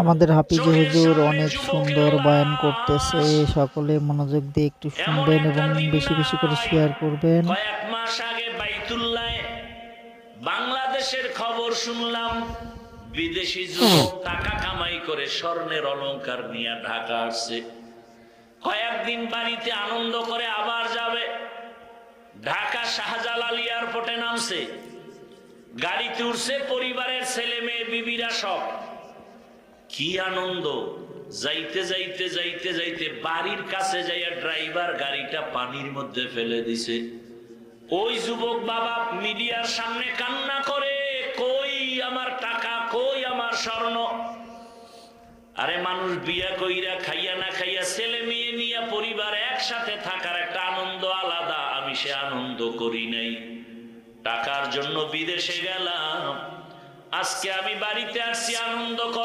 আমাদের হাফিজ চোখের হুজুর সামনে অনেক যুবকের সুন্দর বয়ান করতেছে। লাশ। সকলে মনোযোগ দিয়ে একটু এমন শুনবেন একটা এবং দিন বেশি বেশি করে নাই, শেয়ার করবেন। কয়েক মাস আগে বাইতুল্লাহ বাংলাদেশের খবর শুনলাম, বিদেশি যুবক টাকা কামাই করে স্বর্ণের অলংকার নিয়ে ঢাকা আসছে। কয়েকদিন বাড়িতে আনন্দ করে আবার যাবে। ঢাকা শাহজালাল এয়ারপোর্টে নামছে, গাড়িতে উঠছে পরিবারের ছেলে মেয়ে বিবিরা সব। কি আনন্দ! যাইতে যাইতে যাইতে যাইতে বাড়ির কাছে যাইয়া ড্রাইভার গাড়িটা পানির মধ্যে ফেলে দিছে। ওই যুবক বাবা মিডিয়ার সামনে কান্না করে, কই আমার টাকা, কই আমার স্বর্ণ। আরে মানুষ বিয়া কইরা খাইয়া না খাইয়া ছেলে মেয়ে নিয়ে পরিবার একসাথে থাকার একটা আনন্দ আলাদা। আমি সে আনন্দ করি নাই, টাকার জন্য বিদেশে গেলাম। আজকে আমি বাড়িতে আসছি, আনন্দ করব।